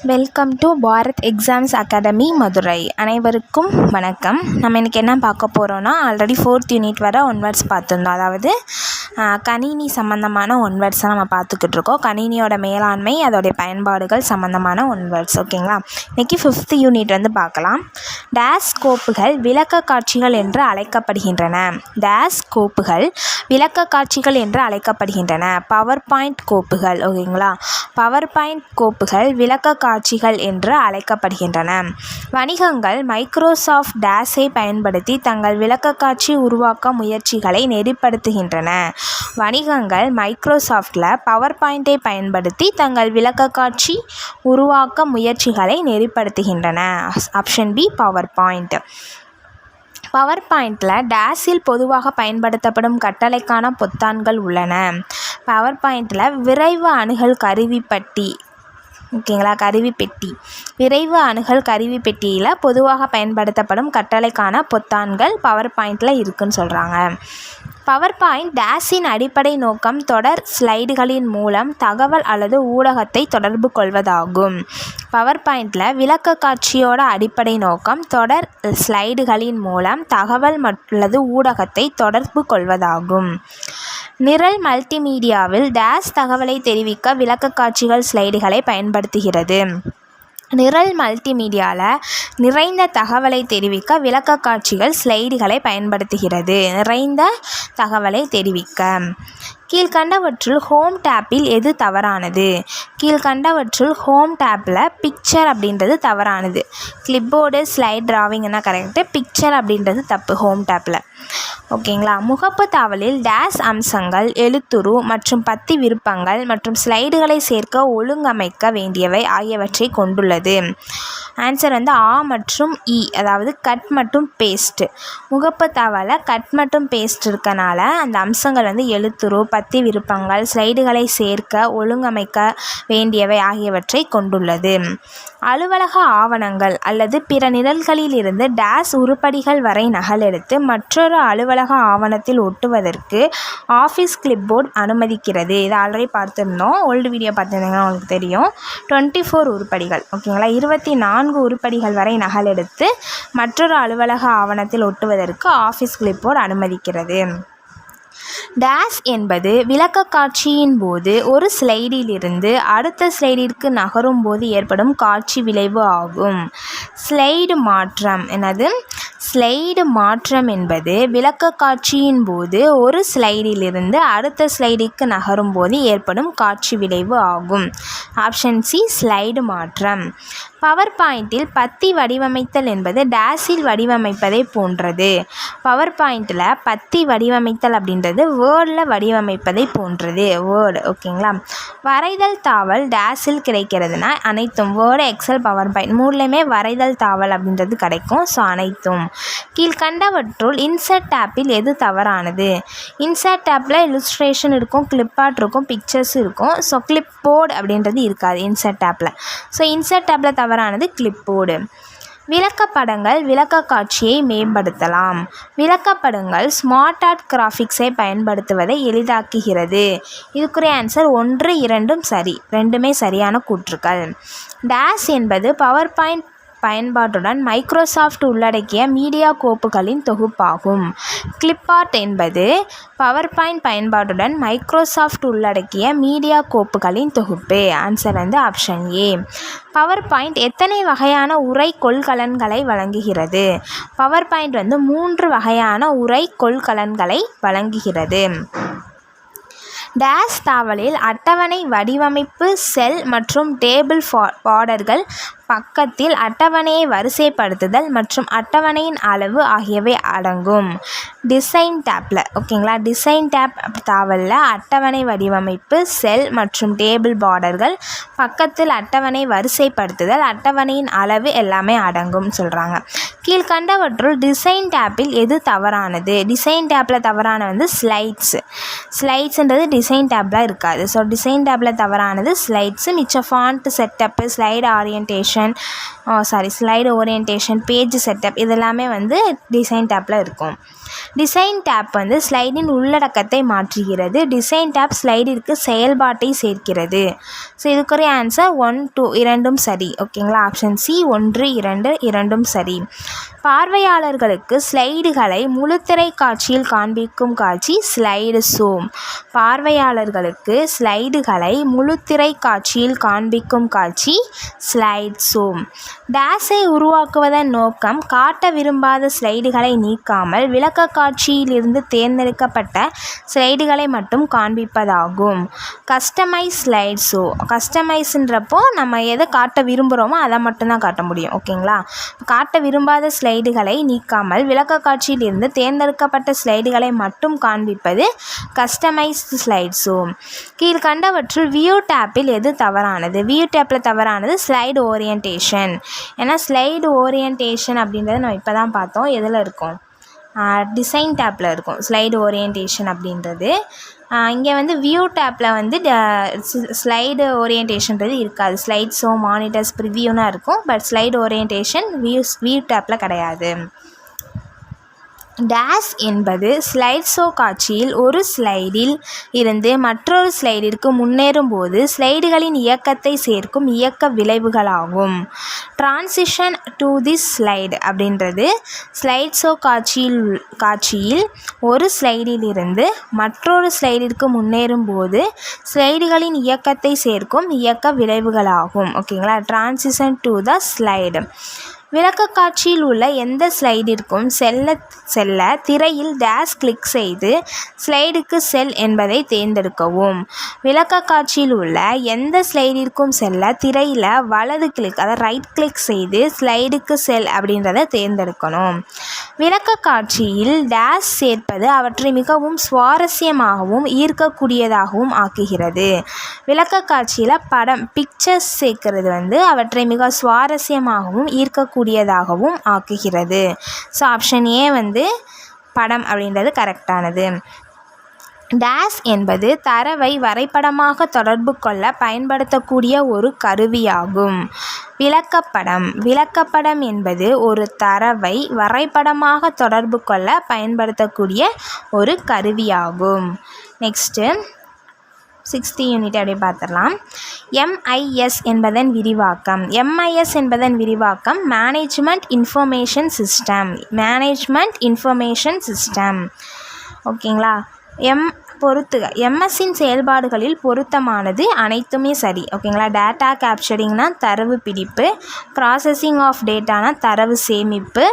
Welcome to Bharat exams academy Madurai. அனைவருக்கும் வணக்கம். நம்ம இன்றைக்கி என்ன பார்க்க போகிறோன்னா, ஆல்ரெடி 4th யூனிட் வர ஒன்வேர்ட்ஸ் பார்த்துருந்தோம். அதாவது கணினி சம்மந்தமான ஒன்வேர்ட்ஸை நம்ம பார்த்துக்கிட்டு இருக்கோம். கணினியோட மேலாண்மை, அதோடைய பயன்பாடுகள் சம்மந்தமான ஒன்வேர்ட்ஸ். ஓகேங்களா? இன்றைக்கி 5th யூனிட் வந்து பார்க்கலாம். டேஸ் கோப்புகள் விளக்க காட்சிகள் என்று அழைக்கப்படுகின்றன. டேஸ் கோப்புகள் விளக்க காட்சிகள் என்று அழைக்கப்படுகின்றன. பவர் பாயிண்ட் கோப்புகள். ஓகேங்களா? பவர் பாயிண்ட் கோப்புகள் விளக்க காட்சிகள் என்று அழைக்கப்படுகின்றன. வணிகங்கள் மைக்ரோசாஃப்ட் டேஸை பயன்படுத்தி தங்கள் விளக்கக்காட்சி உருவாக்க முயற்சிகளை நெறிப்படுத்துகின்றன. வணிகங்கள் மைக்ரோசாஃப்டில் பவர் பாயிண்டை பயன்படுத்தி தங்கள் விளக்கக்காட்சி உருவாக்க முயற்சிகளை நெறிப்படுத்துகின்றன. Option B PowerPoint. பவர் பாயிண்டில் டேஸில் பொதுவாக பயன்படுத்தப்படும் கட்டளைக்கான பொத்தான்கள் உள்ளன. பவர் பாயிண்டில் விரைவு அணுகல் கருவிப்பட்டி. ஓகேங்களா? கருவிப்பெட்டி. விரைவு அணுகல் கருவிப்பெட்டியில் பொதுவாக பயன்படுத்தப்படும் கட்டளைக்கான பொத்தான்கள் பவர் பாயிண்டில் இருக்குதுன்னு சொல்கிறாங்க. பவர் பாயிண்ட் டேஸின் அடிப்படை நோக்கம் தொடர் ஸ்லைடுகளின் மூலம் தகவல் அல்லது ஊடகத்தை தொடர்பு கொள்வதாகும். பவர் பாயிண்டில் விளக்க காட்சியோட அடிப்படை நோக்கம் தொடர் ஸ்லைடுகளின் மூலம் தகவல் அல்லது ஊடகத்தை தொடர்பு கொள்வதாகும். நிரல் மல்டிமீடியாவில் டேஸ் தகவலை தெரிவிக்க விளக்க காட்சிகள் ஸ்லைடுகளை பயன்படுத்துகிறது. நிரல் மல்டிமீடியாவில் நிறைந்த தகவலை தெரிவிக்க விளக்க காட்சிகள் ஸ்லைடுகளை பயன்படுத்துகிறது. நிறைந்த தகவலை தெரிவிக்க. கீழ்கண்டவற்றுள் ஹோம் டேப்பில் எது தவறானது? கீழ்கண்டவற்றுள் ஹோம் டேப்பில் பிக்சர் அப்படின்றது தவறானது. கிளிப்போர்டு, ஸ்லைட், டிராவிங்னா கரெக்டு. பிக்சர் அப்படின்றது தப்பு ஹோம் டேப்பில். ஓகேங்களா? முகப்பு தாவலில் டேஸ் அம்சங்கள், எழுத்துரு மற்றும் பத்தி விருப்பங்கள் மற்றும் ஸ்லைடுகளை சேர்க்க ஒழுங்கமைக்க வேண்டியவை ஆகியவற்றை கொண்டுள்ளது. ஆன்சர் வந்து ஆ மற்றும் இ, அதாவது கட் மற்றும் பேஸ்ட். முகப்பு தாவலில் கட் மற்றும் பேஸ்ட் இருக்கனால அந்த அம்சங்கள் வந்து எழுத்துரு, பத்தி விருப்பங்கள், ஸ்லைடுகளை சேர்க்க ஒழுங்கமைக்க வேண்டியவை ஆகியவற்றை கொண்டுள்ளது. அலுவலக ஆவணங்கள் அல்லது பிற நிரல்களிலிருந்து டேஸ் உருப்படிகள் வரை நகலெடுத்து மற்றொரு அலுவலக ஆவணத்தில் ஒட்டுவதற்கு ஆஃபீஸ் கிளிப்போர்ட் அனுமதிக்கிறது. இதை ஆல்ரெடி பார்த்துருந்தோம். ஓல்டு வீடியோ பார்த்துருந்தீங்கன்னா உங்களுக்கு தெரியும். 24 உருப்படிகள். ஓகேங்களா? 24 உருப்படிகள் வரை நகலெடுத்து மற்றொரு அலுவலக ஆவணத்தில் ஒட்டுவதற்கு ஆஃபீஸ் கிளிப்போர்ட் அனுமதிக்கிறது. டேஸ் என்பது விளக்க காட்சியின் போது ஒரு ஸ்லைடிலிருந்து அடுத்த ஸ்லைடிற்கு நகரும் போது ஏற்படும் காட்சி விளைவு ஆகும். ஸ்லைடு மாற்றம். என்னது? ஸ்லைடு மாற்றம் என்பது விளக்க காட்சியின் போது ஒரு ஸ்லைடிலிருந்து அடுத்த ஸ்லைடிற்கு நகரும் போது ஏற்படும் காட்சி விளைவு ஆகும். ஆப்ஷன் சி ஸ்லைடு மாற்றம். பவர் பாயிண்டில் பத்தி வடிவமைத்தல் என்பது டேஸில் வடிவமைப்பதை போன்றது. பவர் பாயிண்டில் பத்தி வடிவமைத்தல் அப்படின்றது வேர்டில் வடிவமைப்பதை போன்றது. வேர்டு. ஓகேங்களா? வரைதல் தாவல் டேஸில் கிடைக்கிறதுனா அனைத்தும். வேர்டு, எக்ஸல், பவர் பாயிண்ட் மூணுலேயுமே வரைதல் தாவல் அப்படின்றது கிடைக்கும். ஸோ அனைத்தும். கீழ்கண்டவற்றுள் இன்சர்ட் டேப்பில் எது தவறானது? இன்சர்ட் டேப்பில் இல்லுஸ்ட்ரேஷன் இருக்கும், கிளிப்பார்ட் இருக்கும், பிக்சர்ஸ் இருக்கும். ஸோ கிளிப் போர்டு அப்படின்றது இருக்காது இன்சர்ட் டேப்பில். ஸோ இன்சர்ட் டேப்பில் தவறானது கிளிப்போர்டு. விளக்கப்படங்கள் விளக்க காட்சியை மேம்படுத்தலாம். விளக்கப்படங்கள் ஸ்மார்ட் ஆர்ட் கிராஃபிக்ஸை பயன்படுத்துவதை எளிதாக்குகிறது. இதுக்குரிய ஆன்சர் 1, 2 சரி. ரெண்டுமே சரியான கூற்றுக்கள். டேஸ் என்பது பவர் பாயிண்ட் பயன்பாட்டுடன் மைக்ரோசாஃப்ட் உள்ளடக்கிய மீடியா கோப்புகளின் தொகுப்பாகும். கிளிப்பார்ட் என்பது பவர் பாயிண்ட் பயன்பாட்டுடன் மைக்ரோசாஃப்ட் உள்ளடக்கிய மீடியா கோப்புகளின் தொகுப்பு. ஆன்சர் வந்து ஆப்ஷன் ஏ. பவர் பாயிண்ட் எத்தனை வகையான உரை கொள்கலன்களை வழங்குகிறது? பவர் பாயிண்ட் வந்து 3 வகையான உரை கொள்கலன்களை வழங்குகிறது. டேஸ் தாவலில் அட்டவணை வடிவமைப்பு, செல் மற்றும் டேபிள் பார்டர்கள், பக்கத்தில் அட்டவணையை வரிசைப்படுத்துதல் மற்றும் அட்டவணையின் அளவு ஆகியவை அடங்கும். டிசைன் டேப்பில். ஓகேங்களா? டிசைன் டேப் தாவலில் அட்டவணை வடிவமைப்பு, செல் மற்றும் டேபிள் பார்டர்கள், பக்கத்தில் அட்டவணை வரிசைப்படுத்துதல், அட்டவணையின் அளவு எல்லாமே அடங்கும் சொல்கிறாங்க. கீழ்கண்டவற்றுள் டிசைன் டேப்பில் எது தவறானது? டிசைன் டேப்பில் தவறான வந்து ஸ்லைட்ஸ். ஸ்லைட்ஸுன்றது டிசைன் டேப்பில் இருக்காது. ஸோ டிசைன் டேப்பில் தவறானது ஸ்லைட்ஸு. மிச்ச font setup, slide orientation, slide orientation, page setup இதெல்லாமே வந்து டிசைன் டேப்பில் இருக்கும். டிசைன் டேப் வந்து ஸ்லைடின் உள்ளடக்கத்தை மாற்றுகிறது. டிசைன் டேப் ஸ்லைடிற்கு செயல்பாட்டை சேர்க்கிறது. ஸோ இதுக்குரிய ஆன்சர் 1, 2 இரண்டும் சரி. ஓகேங்களா, ஆப்ஷன் சி 1, 2 இரண்டும் சரி. பார்வையாளர்களுக்கு ஸ்லைடுகளை முழுத்திரை காட்சியில் காண்பிக்கும் காட்சி ஸ்லைடு ஷோ. பார்வையாளர்களுக்கு ஸ்லைடுகளை முழுத்திரை காட்சியில் காண்பிக்கும் காட்சி ஸ்லைட் ஷோ. டேஸை உருவாக்குவதன் நோக்கம் காட்ட விரும்பாத ஸ்லைடுகளை நீக்காமல் விளக்க காட்சியிலிருந்து தேர்ந்தெடுக்கப்பட்ட ஸ்லைடுகளை மட்டும் காண்பிப்பதாகும். Customise slide show. கஸ்டமைஸ்ன்றப்போ நம்ம எதை காட்ட விரும்புகிறோமோ அதை மட்டும்தான் காட்ட முடியும். ஓகேங்களா, காட்ட விரும்பாத ஸ்லைடுகளை நீக்காமல் விளக்க காட்சியிலிருந்து தேர்ந்தெடுக்கப்பட்ட ஸ்லைடுகளை மட்டும் காண்பிப்பது கஸ்டமைஸ்டு ஸ்லைட் ஷோ. கீழ்கண்டவற்றுள் வியூ டேப்பில் எது தவறானது? வியூ டேப்பில் தவறானது ஸ்லைடு ஓரியன்டேஷன். ஏன்னா ஸ்லைடு ஓரியன்டேஷன் அப்படின்றத நம்ம இப்போ தான் பார்த்தோம். எதில் இருக்கும்? டிசைன் டேப்பில் இருக்கும் ஸ்லைடு ஓரியன்டேஷன் அப்படின்றது. இங்கே வந்து வியூ டேப்பில் வந்து ஸ்லைடு ஓரியன்டேஷன்றது இருக்காது. ஸ்லைட் ஷோ, மானிட்டர்ஸ், ப்ரிவியூனா இருக்கும். பட் ஸ்லைடு ஓரியன்டேஷன் வியூ டேப்பில் கிடையாது. டேஷ் என்பது ஸ்லைட் ஷோ காட்சியில் ஒரு ஸ்லைடில் இருந்து மற்றொரு ஸ்லைடிற்கு முன்னேறும் போது ஸ்லைடுகளின் இயக்கத்தை சேர்க்கும் இயக்க விளைவுகளாகும். டிரான்சிஷன் டு திஸ் ஸ்லைடு அப்படின்றது ஸ்லைட் ஷோ காட்சியில் ஒரு ஸ்லைடில் இருந்து மற்றொரு ஸ்லைடிற்கு முன்னேறும் போது ஸ்லைடுகளின் இயக்கத்தை சேர்க்கும் இயக்க விளைவுகளாகும். ஓகேங்களா, டிரான்சிஷன் டு த ஸ்லைடு. விளக்க காட்சியில் உள்ள எந்த ஸ்லைடிற்கும் செல்ல திரையில் டேஷ் கிளிக் செய்து ஸ்லைடுக்கு செல் என்பதை தேர்ந்தெடுக்கவும். விளக்க காட்சியில் உள்ள எந்த ஸ்லைடிற்கும் செல்ல திரையில் வலது கிளிக், அதாவது ரைட் கிளிக் செய்து ஸ்லைடுக்கு செல் அப்படின்றத தேர்ந்தெடுக்கணும். விளக்க காட்சியில் டேஷ் சேர்ப்பது அவற்றை மிகவும் சுவாரஸ்யமாகவும் ஈர்க்கக்கூடியதாகவும் ஆக்குகிறது. விளக்க காட்சியில் பிக்சர்ஸ் சேர்க்கிறது வந்து அவற்றை மிக சுவாரஸ்யமாகவும் ஈர்க்கக்கூடியதாகவும் ஆக்குகிறது. ஸோ ஆப்ஷன் ஏ வந்து படம் அப்படின்றது கரெக்டானது. டேஷ் என்பது தரவை வரைபடமாக தொடர்பு கொள்ள பயன்படுத்தக்கூடிய ஒரு கருவியாகும். விளக்கப்படம். விளக்கப்படம் என்பது ஒரு தரவை வரைபடமாக தொடர்பு கொள்ள பயன்படுத்தக்கூடிய ஒரு கருவியாகும். நெக்ஸ்ட்டு 6th யூனிட் அப்படியே பார்த்துடலாம். MIS என்பதன் விரிவாக்கம். MIS என்பதன் விரிவாக்கம் management information system. Management information system. ஓகேங்களா, எம்எஸ்ஸின் செயல்பாடுகளில் பொருத்தமானது அனைத்துமே சரி. ஓகேங்களா, டேட்டா கேப்சரிங்னா தரவு பிடிப்பு, ப்ராசஸிங் ஆஃப் டேட்டானா தரவு சேமிப்பு,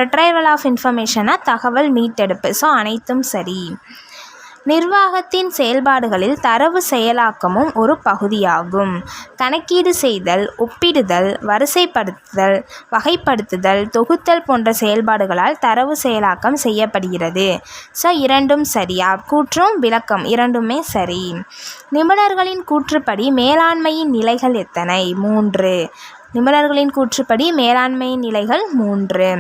ரிட்ரைவல் ஆஃப் இன்ஃபர்மேஷனா தகவல் மீட்டெடுப்பு. ஸோ அனைத்தும் சரி. நிர்வாகத்தின் செயல்பாடுகளில் தரவு செயலாக்கமும் ஒரு பகுதியாகும். கணக்கீடு செய்தல், ஒப்பிடுதல், வரிசைப்படுத்துதல், வகைப்படுத்துதல், தொகுத்தல் போன்ற செயல்பாடுகளால் தரவு செயலாக்கம் செய்யப்படுகிறது. ஸோ இரண்டும் சரியா? கூற்றும் விளக்கம் இரண்டுமே சரி. நிபுணர்களின் கூற்றுப்படி மேலாண்மையின் நிலைகள் எத்தனை? 3. நிபுணர்களின் கூற்றுப்படி மேலாண்மையின் நிலைகள் 3.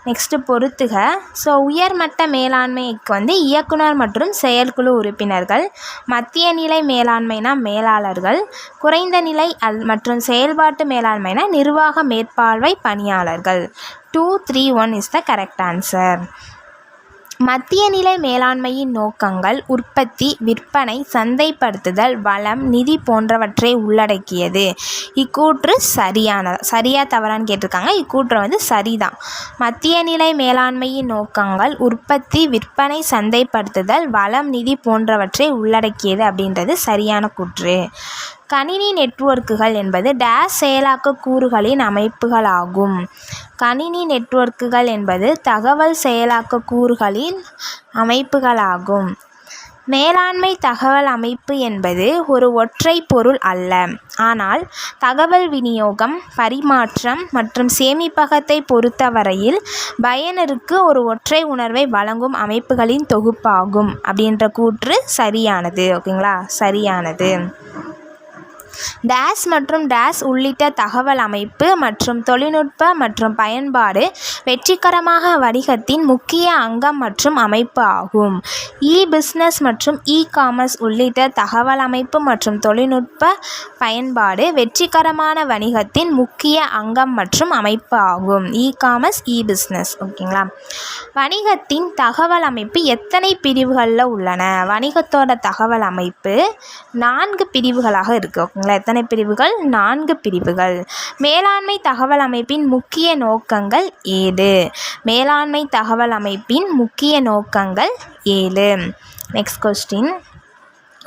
நெக்ஸ்ட்டு பொறுத்துக. ஸோ உயர்மட்ட மேலாண்மைக்கு வந்து இயக்குனர் மற்றும் செயற்குழு உறுப்பினர்கள். மத்திய நிலை மேலாண்மைனா மேலாளர்கள். குறைந்த நிலை மற்றும் செயல்பாட்டு மேலாண்மைனா நிர்வாக மேற்பார்வை பணியாளர்கள். 2, 3, 1 இஸ் த கரெக்ட் ஆன்சர். மத்திய நிலை மேலாண்மையின் நோக்கங்கள் உற்பத்தி, விற்பனை, சந்தைப்படுத்துதல், வளம், நிதி போன்றவற்றை உள்ளடக்கியது. இக்கூற்று சரியா தவறான்னு கேட்டிருக்காங்க. இக்கூற்று வந்து சரிதான். மத்திய நிலை மேலாண்மையின் நோக்கங்கள் உற்பத்தி, விற்பனை, சந்தைப்படுத்துதல், வளம், நிதி போன்றவற்றை உள்ளடக்கியது அப்படின்றது சரியான கூற்று. கணினி நெட்வொர்க்குகள் என்பது டேஷ் செயலாக்க கூறுகளின் அமைப்புகளாகும். கணினி நெட்வொர்க்குகள் என்பது தகவல் செயலாக்க கூறுகளின் அமைப்புகளாகும். மேலாண்மை தகவல் அமைப்பு என்பது ஒரு ஒற்றை பொருள் அல்ல, ஆனால் தகவல் விநியோகம், பரிமாற்றம் மற்றும் சேமிப்பகத்தை பொறுத்தவரையில் பயனருக்கு ஒரு ஒற்றை உணர்வை வழங்கும் அமைப்புகளின் தொகுப்பாகும் அப்படின்ற கூற்று சரியானது. ஓகேங்களா, சரியானது. டேஸ் மற்றும் டேஸ் உள்ளிட்ட தகவல் அமைப்பு மற்றும் தொழில்நுட்ப மற்றும் பயன்பாடு வெற்றிகரமாக வணிகத்தின் முக்கிய அங்கம் மற்றும் அமைப்பு ஆகும். பிஸ்னஸ் மற்றும் காமர்ஸ் உள்ளிட்ட தகவல் அமைப்பு மற்றும் தொழில்நுட்ப பயன்பாடு வெற்றிகரமான வணிகத்தின் முக்கிய அங்கம் மற்றும் அமைப்பு ஆகும். Commerce business. ஓகேங்களா. வணிகத்தின் தகவல் அமைப்பு எத்தனை பிரிவுகளில் உள்ளன? வணிகத்தோட தகவல் அமைப்பு 4 பிரிவுகளாக இருக்குது. ஓகேங்களா. எத்தனை பிரிவுகள்? 4 பிரிவுகள். மேலாண்மை தகவல் அமைப்பின் முக்கிய நோக்கங்கள் 7. மேலாண்மை தகவல் அமைப்பின் முக்கிய நோக்கங்கள் 7. Next question.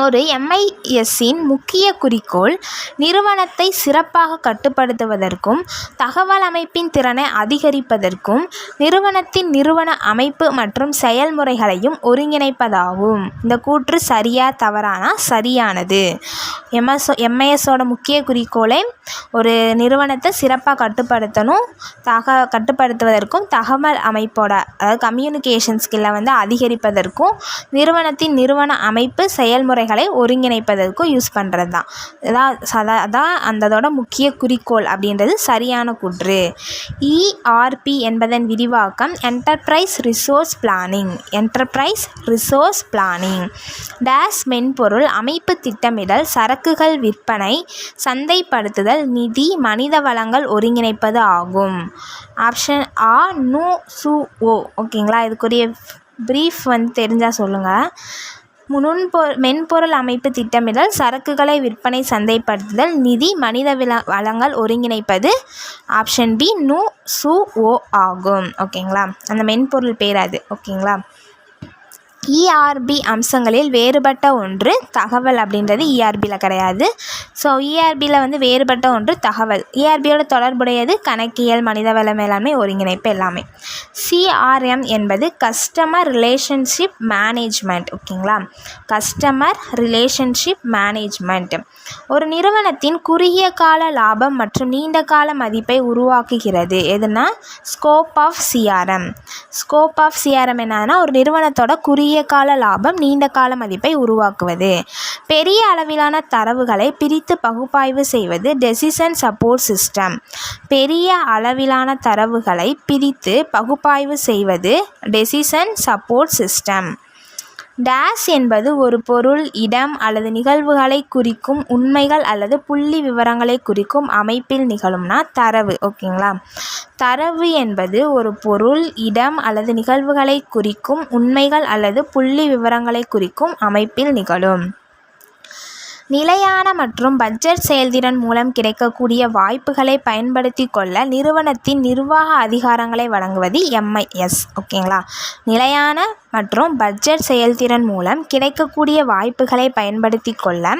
ஒரு MISஇன் முக்கிய குறிக்கோள் நிறுவனத்தை சிறப்பாக கட்டுப்படுத்துவதற்கும் தகவல் அமைப்பின் திறனை அதிகரிப்பதற்கும் நிறுவனத்தின் நிறுவன அமைப்பு மற்றும் செயல்முறைகளையும் ஒருங்கிணைப்பதாகும். இந்த கூற்று சரியா தவறானா? சரியானது. MISஓட முக்கிய குறிக்கோளை ஒரு நிறுவனத்தை சிறப்பாக கட்டுப்படுத்துவதற்கும் தகவல் அமைப்போட அதாவது கம்யூனிகேஷன் ஸ்கில்லை அதிகரிப்பதற்கும் நிறுவனத்தின் நிறுவன அமைப்பு செயல்முறைகளை ஒருங்கிணைப்பதற்கும் யூஸ் பண்ணுறது தான். அதான் அதோட முக்கிய குறிக்கோள் அப்படின்றது சரியான கூற்று. ERP என்பதன் விரிவாக்கம் enterprise resource planning. Enterprise resource planning. Days மென்பொருள் அமைப்பு திட்டமிடல் சரக்குகள் விற்பனை சந்தைப்படுத்துதல் நிதி மனித வளங்கள் ஒருங்கிணைப்பது ஆகும். ஆப்ஷன் ஆ நு சு ஓ. ஓகேங்களா. இதுக்குரிய ப்ரீஃப் தெரிஞ்சால் சொல்லுங்கள். மென்பொருள் அமைப்பு திட்டமிடல் சரக்குகளை விற்பனை சந்தைப்படுத்துதல் நிதி மனித வளங்கள் ஒருங்கிணைப்பது ஆப்ஷன் பி நு சு ஓ ஆகும். ஓகேங்களா. அந்த மென்பொருள் பேர் அது. ஓகேங்களா. ERP அம்சங்களில் வேறுபட்ட ஒன்று தகவல் அப்படின்றது ERPயில் கிடையாது. ஸோ ERPயில் வேறுபட்ட ஒன்று தகவல். ERPயோட தொடர்புடையது கணக்கியல் மனிதவள மேலாண்மை ஒருங்கிணைப்பு எல்லாமே. CRM என்பது கஸ்டமர் ரிலேஷன்ஷிப் மேனேஜ்மெண்ட். ஓகேங்களா. கஸ்டமர் ரிலேஷன்ஷிப் மேனேஜ்மெண்ட் ஒரு நிறுவனத்தின் குறுகிய கால லாபம் மற்றும் நீண்ட கால மதிப்பை உருவாக்குகிறது. எதுனா scope of CRM. Scope of CRM என்னன்னா ஒரு நிறுவனத்தோட குறுகிய கால லாபம் நீண்ட கால மதிப்பை உருவாக்குவது. பெரிய அளவிலான தரவுகளை பிரித்து பகுப்பாய்வு செய்வது டெசிஷன் சப்போர்ட் சிஸ்டம். பெரிய அளவிலான தரவுகளை பிரித்து பகுப்பாய்வு செய்வது டெசிஷன் சப்போர்ட் சிஸ்டம். டேஸ் என்பது ஒரு பொருள் இடம் அல்லது நிகழ்வுகளை குறிக்கும் உண்மைகள் அல்லது புள்ளி விவரங்களை குறிக்கும் அமைப்பில் நிகழும்னா தரவு. ஓகேங்களா. தரவு என்பது ஒரு பொருள் இடம் அல்லது நிகழ்வுகளை குறிக்கும் உண்மைகள் அல்லது புள்ளி விவரங்களை குறிக்கும் அமைப்பில் நிகழும். நிலையான மற்றும் பட்ஜெட் செயல்திறன் மூலம் கிடைக்கக்கூடிய வாய்ப்புகளை பயன்படுத்தி கொள்ள நிறுவனத்தின் நிர்வாக அதிகாரங்களை வழங்குவது MIS. ஓகேங்களா. நிலையான மற்றும் பட்ஜெட் செயல்திறன் மூலம் கிடைக்கக்கூடிய வாய்ப்புகளை பயன்படுத்தி கொள்ள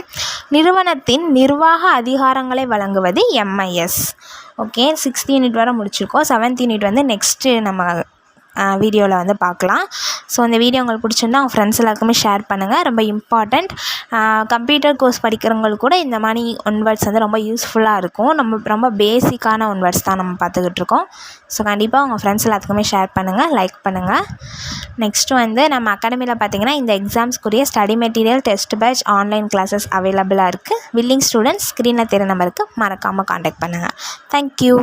நிறுவனத்தின் நிர்வாக அதிகாரங்களை வழங்குவது MIS. ஓகே. 6th யூனிட் வரை முடிச்சிருக்கோம். 7th யூனிட் நெக்ஸ்ட்டு நம்ம வீடியோவில் பார்க்கலாம். ஸோ இந்த வீடியோ உங்களுக்கு பிடிச்சிருந்தா உங்கள் ஃப்ரெண்ட்ஸ் எல்லாருக்குமே ஷேர் பண்ணுங்கள். ரொம்ப இம்பார்ட்டண்ட். கம்ப்யூட்டர் கோர்ஸ் படிக்கிறவங்களுக்கு கூட இந்த மாதிரி ஒன்வேர்ட்ஸ் ரொம்ப யூஸ்ஃபுல்லாக இருக்கும். ரொம்ப பேசிக்கான ஒன்வேர்ட்ஸ் தான் நம்ம பார்த்துக்கிட்டு இருக்கோம். ஸோ கண்டிப்பாக உங்கள் ஃப்ரெண்ட்ஸ் எல்லாத்துக்குமே ஷேர் பண்ணுங்கள், லைக் பண்ணுங்கள். நெக்ஸ்ட்டு நம்ம அகாடமியில் பார்த்திங்கன்னா இந்த எக்ஸாம்ஸ்க்குரிய study material test batch online classes அவைலபிளாக இருக்குது. வில்லிங் ஸ்டூடெண்ட்ஸ் ஸ்க்ரீனில் தெரிய நம்பருக்கு மறக்காமல் காண்டாக்ட் பண்ணுங்கள். தேங்க்யூ.